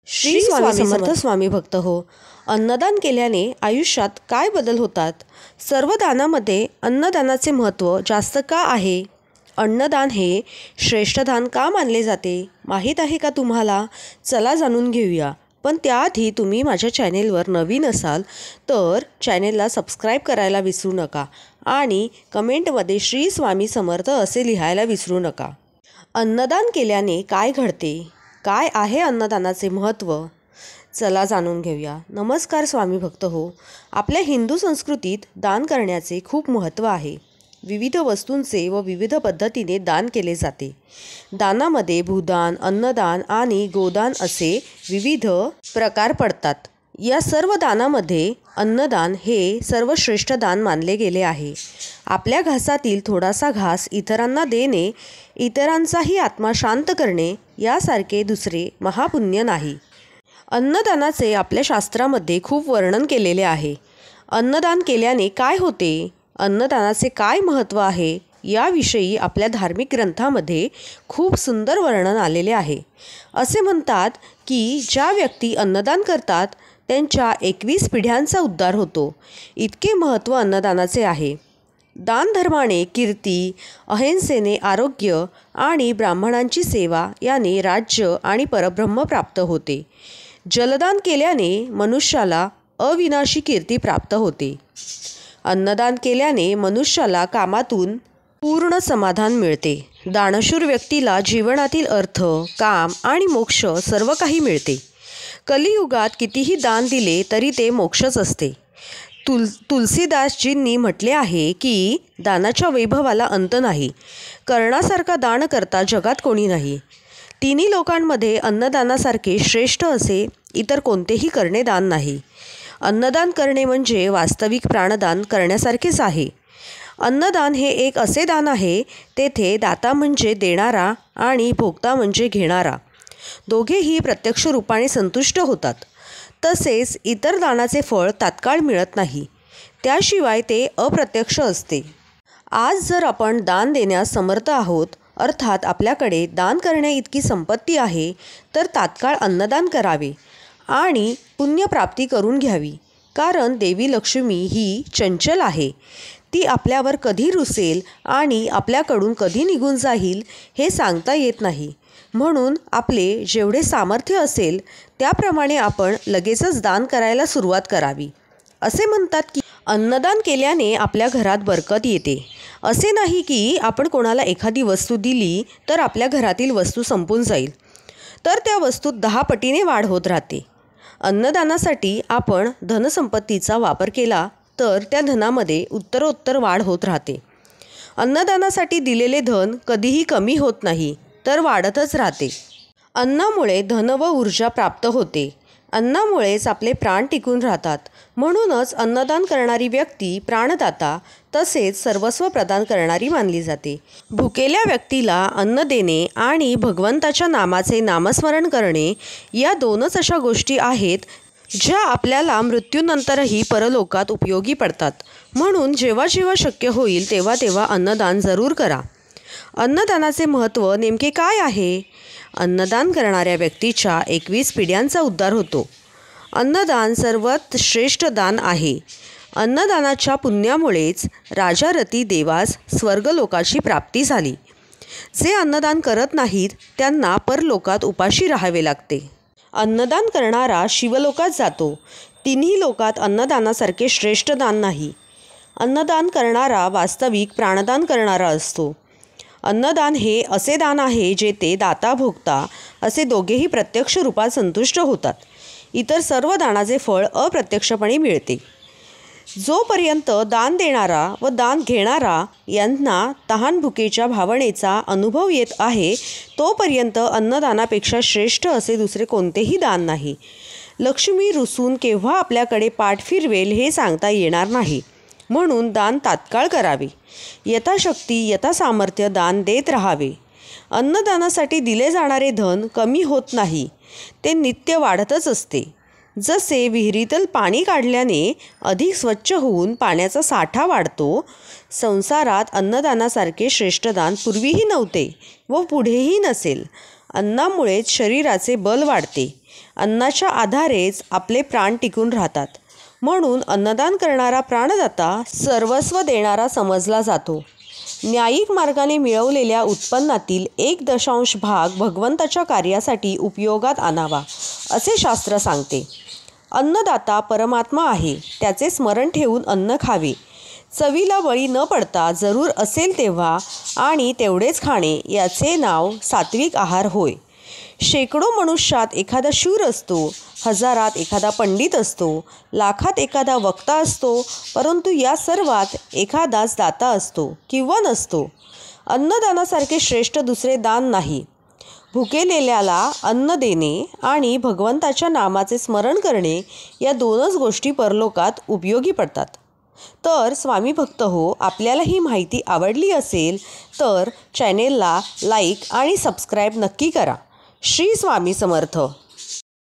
श्री स्वामी समर्थ स्वामी भक्त हो. अन्नदान केल्याने आयुष्यात काय बदल होतात? सर्व दानामध्ये अन्नदानाचे महत्त्व जास्त का आहे? अन्नदान हे श्रेष्ठ दान का मानले जाते माहीत आहे का तुम्हाला? चला जाणून घेऊया. पण त्याआधी तुम्ही माझ्या चॅनेलवर नवीन असाल तर चॅनेलला सबस्क्राईब करायला विसरू नका आणि कमेंटमध्ये श्री स्वामी समर्थ असे लिहायला विसरू नका. अन्नदान केल्याने काय घडते? काय आहे अन्नदानाचे महत्त्व? चला जाणून घेऊया. नमस्कार स्वामी भक्त हो. आपल्या हिंदू संस्कृतीत दान करण्याचे खूप महत्त्व आहे. विविध वस्तूंचे व विविध पद्धतीने दान केले जाते. दानामध्ये भूदान, अन्नदान आणि गोदान असे विविध प्रकार पडतात. या सर्व दानामध्ये अन्नदान हे सर्वश्रेष्ठ दान मानले गेले आहे. आपल्या घासातील थोडासा घास इतरांना देणे, इतरांचाही आत्मा शांत करणे यासारखे दुसरे महापुण्य नाही. अन्नदानाचे आपल्या शास्त्रामध्ये खूप वर्णन केलेले आहे. अन्नदान केल्याने काय होते? अन्नदानाचे काय महत्त्व आहे याविषयी आपल्या धार्मिक ग्रंथामध्ये खूप सुंदर वर्णन आलेले आहे. असे म्हणतात की ज्या व्यक्ती अन्नदान करतात त्यांच्या 21 पिढ्यांचा उद्धार होतो. इतके महत्त्व अन्नदानाचे आहे. दानधर्माने कीर्ती, अहिंसेने आरोग्य आणि ब्राह्मणांची सेवा याने राज्य आणि परब्रह्म प्राप्त होते. जलदान केल्याने मनुष्याला अविनाशी कीर्ती प्राप्त होते. अन्नदान केल्याने मनुष्याला कामातून पूर्ण समाधान मिळते. दानशूर व्यक्तीला जीवनातील अर्थ, काम आणि मोक्ष सर्व काही मिळते. कलियुगात कितीही दान दिले तरी ते मोक्षच असते. तुलसीदासजींनी म्हटले आहे की दानाच्या वैभवाला अंत नाही. कर्णासारखा दान करता जगात कोणी नाही. तिन्ही लोकांमध्ये अन्नदानासारखे श्रेष्ठ असे इतर कोणतेही करणे दान नाही. अन्नदान करणे म्हणजे वास्तविक प्राणदान करण्यासारखेच आहे. अन्नदान हे एक असे दान आहे तेथे दाता म्हणजे देणारा आणि भोक्ता म्हणजे घेणारा. दोघेही प्रत्यक्ष रूपाने संतुष्ट होतात. तसेच इतर दानाचे फळ तात्काळ मिळत नाही. त्याशिवाय ते अप्रत्यक्ष असते. आज जर आपण दान देण्यास समर्थ आहोत, अर्थात आपल्याकडे दान करण्या इतकी संपत्ती आहे, तर तात्काळ अन्नदान करावे आणि पुण्यप्राप्ती करून घ्यावी. कारण देवी लक्ष्मी ही चंचल आहे. ती आपल्यावर कधी रुसेल आणि आपल्याकडून कधी निघून जाईल हे सांगता येत नाही. म्हणून आपले जेवढे सामर्थ्य असेल त्याप्रमाणे आपण लगेचच दान करायला सुरुवात करावी. असे म्हणतात की अन्नदान केल्याने आपल्या घरात बरकत येते. असे नाही की आपण कोणाला एखादी वस्तू दिली तर आपल्या घरातील वस्तू संपून जाईल, तर त्या वस्तूत 10 पटीने वाढ होत राहते. अन्नदानासाठी आपण धनसंपत्तीचा वापर केला तर त्या धनामध्ये उत्तरोत्तर वाढ होत राहते. अन्नदानासाठी दिलेले धन कधीही कमी होत नाही, तर वाढतच राहते. अन्नामुळे धन व ऊर्जा प्राप्त होते. अन्नामुळेच आपले प्राण टिकून राहतात. म्हणूनच अन्नदान करणारी व्यक्ती प्राणदाता तसेच सर्वस्व प्रदान करणारी मानली जाते. भुकेल्या व्यक्तीला अन्न देणे आणि भगवंताच्या नामाचे नामस्मरण करणे या 2च अशा गोष्टी आहेत ज्या आपल्याला मृत्यूनंतरही परलोकात उपयोगी पडतात. म्हणून जेव्हा जेव्हा शक्य होईल तेव्हा तेव्हा अन्नदान जरूर करा. अन्नदानाचे महत्त्व नेमके काय आहे? अन्नदान करणाऱ्या व्यक्तीच्या 21 पिढ्यांचा उद्धार होतो. अन्नदान सर्वात श्रेष्ठ दान आहे. अन्नदानाच्या पुण्यामुळेच राजा रती देवास स्वर्गलोकाची प्राप्ती झाली. जे अन्नदान करत नाहीत त्यांना परलोकात उपाशी राहावे लागते. अन्नदान करणारा शिवलोकात जातो. तिन्ही लोकात अन्नदानासारखे श्रेष्ठ दान नाही. अन्नदान करणारा वास्तविक प्राणदान करणारा असतो. अन्नदान हे असे दान आहे जेथे दाता भोक्ता असे दोघेही प्रत्यक्ष रूपात संतुष्ट होतात. इतर सर्व दानाचे फळ अप्रत्यक्षपणे मिळते. जोपर्यंत दान देणारा व दान घेणारा यांना तहानभुकेच्या भावनेचा अनुभव येत आहे तोपर्यंत अन्नदानापेक्षा श्रेष्ठ असे दुसरे कोणतेही दान नाही. लक्ष्मी रुसून केव्हा आपल्याकडे पाठ फिरवेल हे सांगता येणार नाही. म्हणून दान तात्काळ करावे. यथाशक्ती यथासामर्थ्य दान देत राहावे. अन्नदानासाठी दिले जाणारे धन कमी होत नाही, ते नित्य वाढतच असते. जसे विहिरीतील पाणी काढल्याने अधिक स्वच्छ होऊन पाण्याचा साठा वाढतो, संसारात अन्नदानासारखे श्रेष्ठ दान पूर्वीही नव्हते व पुढेही नसेल. अन्नामुळेच शरीराचे बल वाढते. अन्नाच्या आधारेच आपले प्राण टिकून राहतात. म्हणून अन्नदान करणारा प्राणदाता सर्वस्व देणारा समजला जातो. न्यायिक मार्गाने मिळवलेल्या उत्पन्नातील 1/2 भाग भगवंताच्या कार्यासाठी उपयोगात आणावा, असे शास्त्र सांगते. अन्नदाता परमात्मा आहे. त्याचे स्मरण ठेवून अन्न खावे. चवीला बळी न पडता जरूर असेल तेव्हा आणि तेवढेच खाणे, याचे नाव सात्विक आहार होय. शेकडो मनुष्यात एखादा शूर असतो, हजारात एखादा पंडित असतो, लाखात एखादा वक्ता असतो, परंतु या सर्वात एखादाच दाता असतो किंवा नसतो. अन्नदानासारखे श्रेष्ठ दुसरे दान नाही. भुकेलेल्याला अन्न देणे आणि भगवंताच्या नामाचे स्मरण करणे, या 2च गोष्टी परलोकात उपयोगी पडतात. तर स्वामी भक्त हो, आपल्याला ही माहिती आवडली असेल तर चॅनेलला लाईक आणि सबस्क्राईब नक्की करा. श्री स्वामी समर्थ.